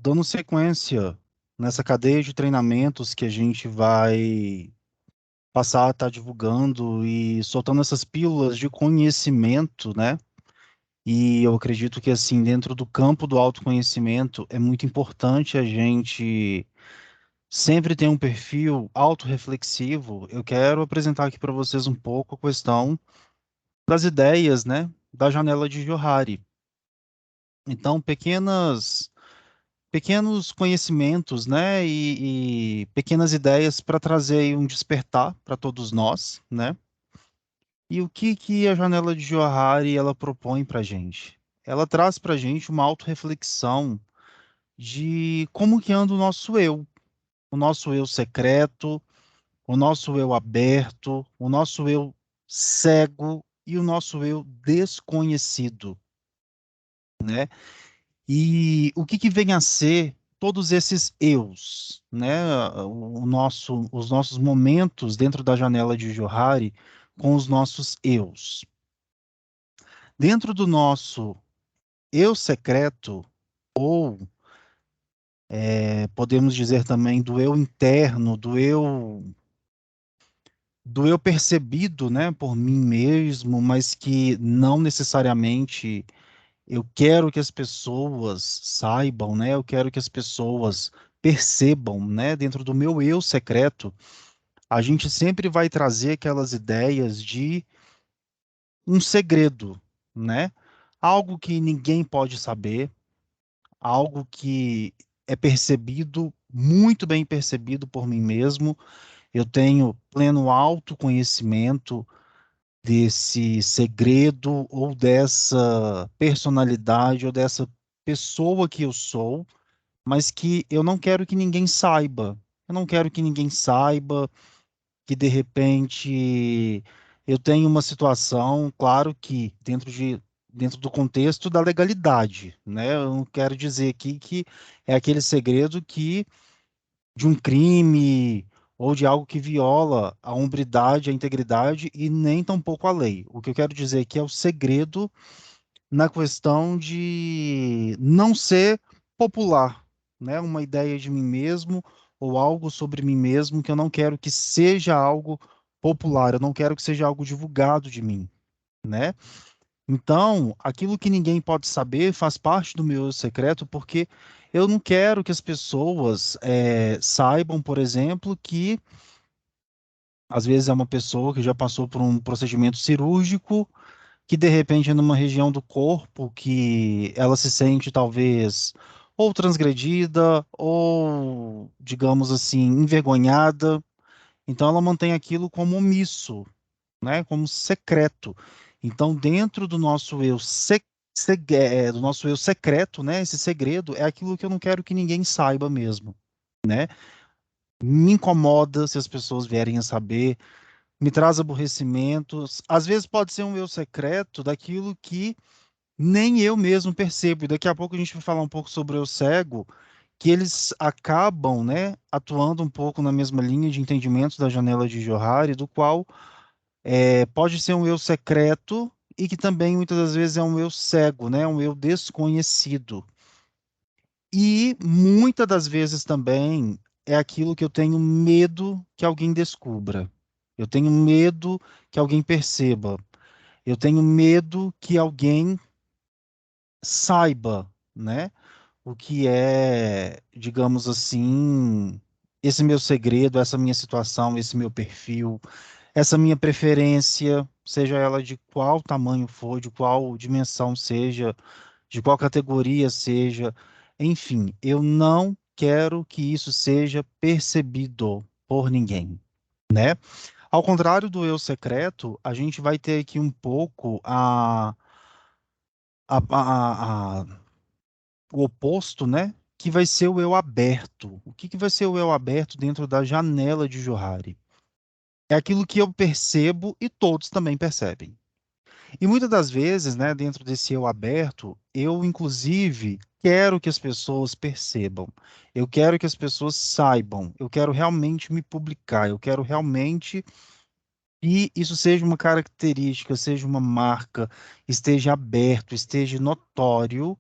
dando sequência nessa cadeia de treinamentos que a gente vai passar a estar divulgando e soltando essas pílulas de conhecimento, né? E eu acredito que, assim, dentro do campo do autoconhecimento, é muito importante a gente sempre ter um perfil autorreflexivo. Eu quero apresentar aqui para vocês um pouco a questão das ideias, né? Da janela de Johari. Então, pequenos conhecimentos, né, e pequenas ideias para trazer aí um despertar para todos nós, né? E o que que a janela de Johari ela propõe para gente? Ela traz para gente uma autorreflexão de como que anda o nosso eu secreto, o nosso eu aberto, o nosso eu cego e o nosso eu desconhecido, né? E o que que vem a ser todos esses eus, né? Os nossos momentos dentro da janela de Johari com os nossos eus. Dentro do nosso eu secreto, ou podemos dizer também do eu interno, do eu percebido, né, por mim mesmo, mas que não necessariamente eu quero que as pessoas saibam, né? Eu quero que as pessoas percebam, né? Dentro do meu eu secreto, a gente sempre vai trazer aquelas ideias de um segredo, né? Algo que ninguém pode saber, algo que é percebido, muito bem percebido por mim mesmo. Eu tenho pleno autoconhecimento desse segredo ou dessa personalidade ou dessa pessoa que eu sou, mas que eu não quero que ninguém saiba. Eu não quero que ninguém saiba que de repente eu tenho uma situação, claro que dentro do contexto da legalidade, né? Eu não quero dizer aqui que é aquele segredo que de um crime ou de algo que viola a hombridade, a integridade e nem tampouco a lei. O que eu quero dizer aqui é o segredo na questão de não ser popular, né? Uma ideia de mim mesmo ou algo sobre mim mesmo que eu não quero que seja algo popular, eu não quero que seja algo divulgado de mim, né? Então, aquilo que ninguém pode saber faz parte do meu secreto, porque eu não quero que as pessoas saibam, por exemplo, que às vezes é uma pessoa que já passou por um procedimento cirúrgico, que de repente é numa região do corpo que ela se sente talvez ou transgredida ou, digamos assim, envergonhada. Então ela mantém aquilo como omisso, né, como secreto. Então, dentro do nosso do nosso eu secreto, né, esse segredo é aquilo que eu não quero que ninguém saiba mesmo, né? Me incomoda se as pessoas vierem a saber, me traz aborrecimentos. Às vezes pode ser um eu secreto daquilo que nem eu mesmo percebo. E daqui a pouco a gente vai falar um pouco sobre o eu cego, que eles acabam, né, atuando um pouco na mesma linha de entendimento da janela de Johari, do qual pode ser um eu secreto e que também muitas das vezes é um eu cego, né? Um eu desconhecido. E muitas das vezes também é aquilo que eu tenho medo que alguém descubra. Eu tenho medo que alguém perceba. Eu tenho medo que alguém saiba, né? O que é, digamos assim, esse meu segredo, essa minha situação, esse meu perfil, essa minha preferência, seja ela de qual tamanho for, de qual dimensão seja, de qual categoria seja, enfim, eu não quero que isso seja percebido por ninguém, né? Ao contrário do eu secreto, a gente vai ter aqui um pouco o oposto, né? Que vai ser o eu aberto. O que que vai ser o eu aberto dentro da janela de Johari? É aquilo que eu percebo e todos também percebem. E muitas das vezes, né, dentro desse eu aberto, eu inclusive quero que as pessoas percebam. Eu quero que as pessoas saibam. Eu quero realmente me publicar. Eu quero realmente que isso seja uma característica, seja uma marca, esteja aberto, esteja notório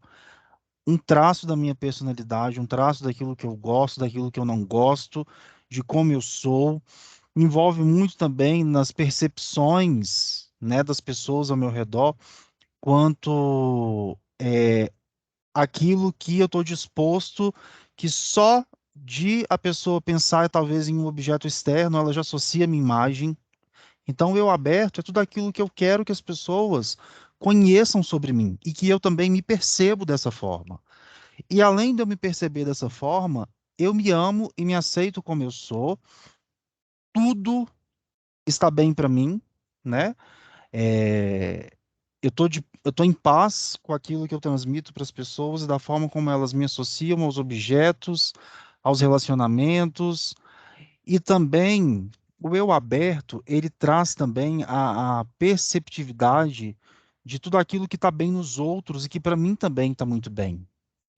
um traço da minha personalidade, um traço daquilo que eu gosto, daquilo que eu não gosto, de como eu sou. Envolve muito também nas percepções, né, das pessoas ao meu redor, quanto aquilo que eu estou disposto, que só de a pessoa pensar talvez em um objeto externo, ela já associa a minha imagem. Então, o eu aberto é tudo aquilo que eu quero que as pessoas conheçam sobre mim e que eu também me percebo dessa forma. E além de eu me perceber dessa forma, eu me amo e me aceito como eu sou. Tudo está bem para mim, né? É, eu tô em paz com aquilo que eu transmito para as pessoas e da forma como elas me associam aos objetos, aos relacionamentos. E também o eu aberto, ele traz também a perceptividade de tudo aquilo que está bem nos outros e que para mim também está muito bem,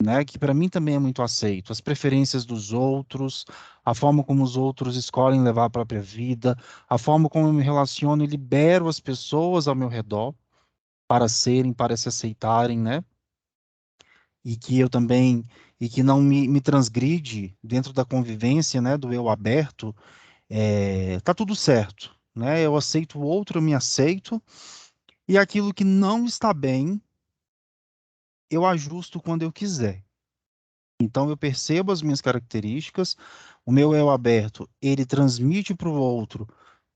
né? Que para mim também é muito aceito. As preferências dos outros, a forma como os outros escolhem levar a própria vida, a forma como eu me relaciono e libero as pessoas ao meu redor para serem, para se aceitarem, né? E que eu também, e que não me transgride dentro da convivência, né? Do eu aberto, tá tudo certo, né? Eu aceito o outro, eu me aceito, e aquilo que não está bem, eu ajusto quando eu quiser. Então eu percebo as minhas características, o meu eu aberto, ele transmite para o outro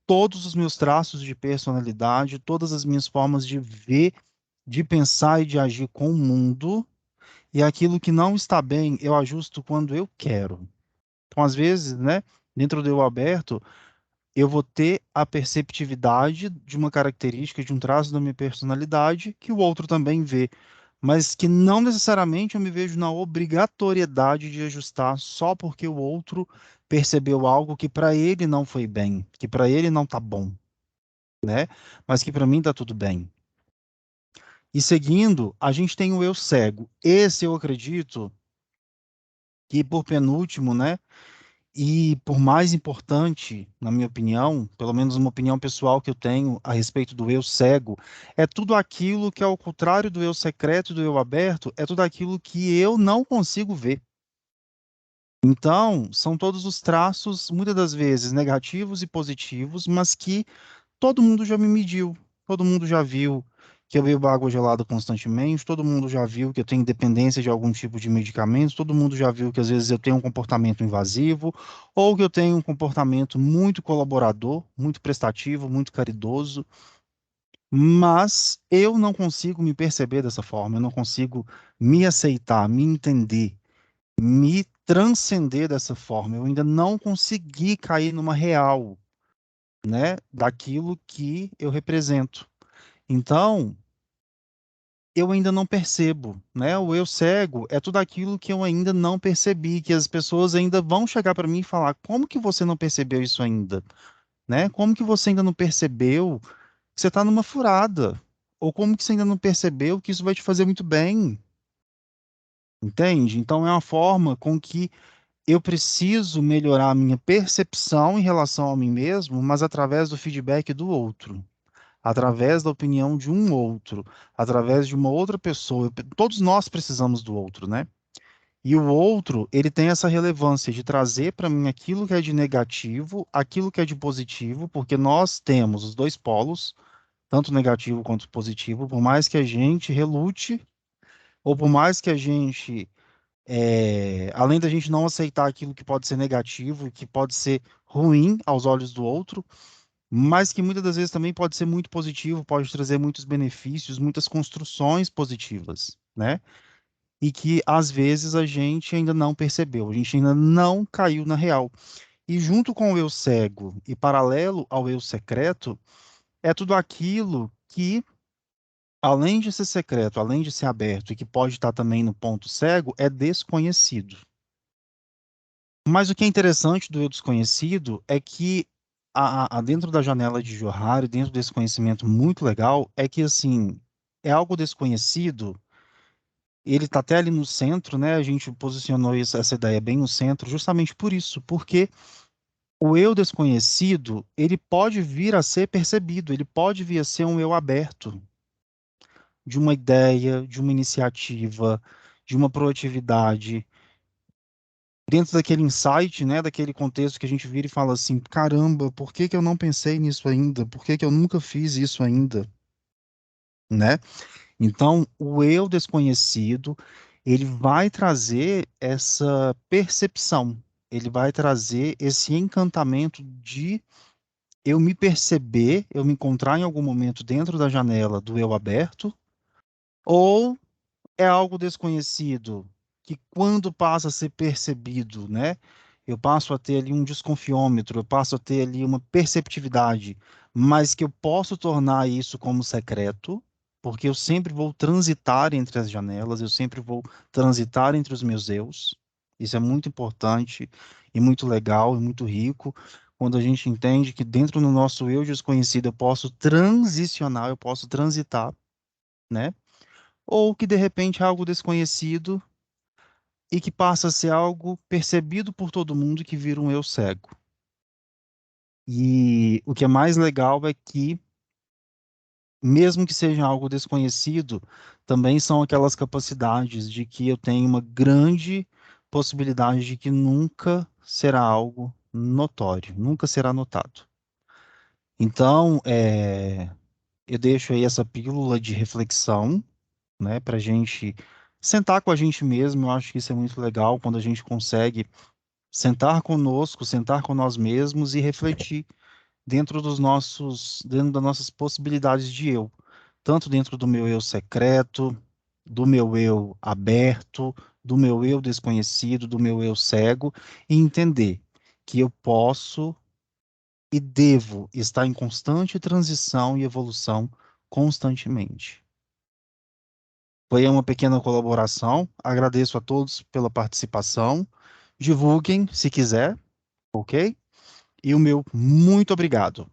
todos os meus traços de personalidade, todas as minhas formas de ver, de pensar e de agir com o mundo, e aquilo que não está bem, eu ajusto quando eu quero. Então, às vezes, né, dentro do eu aberto, eu vou ter a perceptividade de uma característica, de um traço da minha personalidade que o outro também vê, mas que não necessariamente eu me vejo na obrigatoriedade de ajustar só porque o outro percebeu algo que para ele não foi bem, que para ele não tá bom, né? Mas que para mim tá tudo bem. E seguindo, a gente tem o eu cego. Esse eu acredito que por penúltimo, né? E por mais importante, na minha opinião, pelo menos uma opinião pessoal que eu tenho a respeito do eu cego, é tudo aquilo que, ao contrário do eu secreto e do eu aberto, é tudo aquilo que eu não consigo ver. Então, são todos os traços, muitas das vezes negativos e positivos, mas que todo mundo já me mediu, todo mundo já viu que eu bebo água gelada constantemente, todo mundo já viu que eu tenho dependência de algum tipo de medicamento, todo mundo já viu que às vezes eu tenho um comportamento invasivo, ou que eu tenho um comportamento muito colaborador, muito prestativo, muito caridoso, mas eu não consigo me perceber dessa forma, eu não consigo me aceitar, me entender, me transcender dessa forma. Eu ainda não consegui cair numa real, né, daquilo que eu represento. Então, eu ainda não percebo, né? O eu cego é tudo aquilo que eu ainda não percebi, que as pessoas ainda vão chegar para mim e falar: como que você não percebeu isso ainda, né? Como que você ainda não percebeu que você está numa furada? Ou como que você ainda não percebeu que isso vai te fazer muito bem? Entende? Então, é uma forma com que eu preciso melhorar a minha percepção em relação a mim mesmo, mas através do feedback do outro, através da opinião de um outro, através de uma outra pessoa. Todos nós precisamos do outro, né? E o outro, ele tem essa relevância de trazer para mim aquilo que é de negativo, aquilo que é de positivo, porque nós temos os dois polos, tanto negativo quanto positivo, por mais que a gente relute, ou por mais que a gente, além da gente não aceitar aquilo que pode ser negativo, que pode ser ruim aos olhos do outro, mas que muitas das vezes também pode ser muito positivo, pode trazer muitos benefícios, muitas construções positivas, né? E que às vezes a gente ainda não percebeu, a gente ainda não caiu na real. E junto com o eu cego e paralelo ao eu secreto, é tudo aquilo que, além de ser secreto, além de ser aberto e que pode estar também no ponto cego, é desconhecido. Mas o que é interessante do eu desconhecido é que dentro da janela de Johari, dentro desse conhecimento muito legal, é que assim, é algo desconhecido, ele está até ali no centro, né? A gente posicionou essa ideia bem no centro, justamente por isso, porque o eu desconhecido, ele pode vir a ser percebido, ele pode vir a ser um eu aberto de uma ideia, de uma iniciativa, de uma proatividade dentro daquele insight, né, daquele contexto que a gente vira e fala assim, caramba, por que que eu não pensei nisso ainda? Por que que eu nunca fiz isso ainda? Né? Então, o eu desconhecido, ele vai trazer essa percepção, ele vai trazer esse encantamento de eu me perceber, eu me encontrar em algum momento dentro da janela do eu aberto, ou é algo desconhecido que quando passa a ser percebido, né? Eu passo a ter ali um desconfiômetro, eu passo a ter ali uma perceptividade, mas que eu posso tornar isso como secreto, porque eu sempre vou transitar entre as janelas, eu sempre vou transitar entre os meus eus. Isso é muito importante e muito legal e muito rico. Quando a gente entende que dentro do nosso eu desconhecido eu posso transicionar, eu posso transitar, né? Ou que de repente é algo desconhecido e que passa a ser algo percebido por todo mundo e que vira um eu cego. E o que é mais legal é que, mesmo que seja algo desconhecido, também são aquelas capacidades de que eu tenho uma grande possibilidade de que nunca será algo notório, nunca será notado. Então, eu deixo aí essa pílula de reflexão, né, para a gente sentar com a gente mesmo. Eu acho que isso é muito legal quando a gente consegue sentar conosco, sentar com nós mesmos e refletir dentro das nossas possibilidades de eu, tanto dentro do meu eu secreto, do meu eu aberto, do meu eu desconhecido, do meu eu cego, e entender que eu posso e devo estar em constante transição e evolução constantemente. Foi uma pequena colaboração. Agradeço a todos pela participação. Divulguem se quiser, ok? E o meu muito obrigado.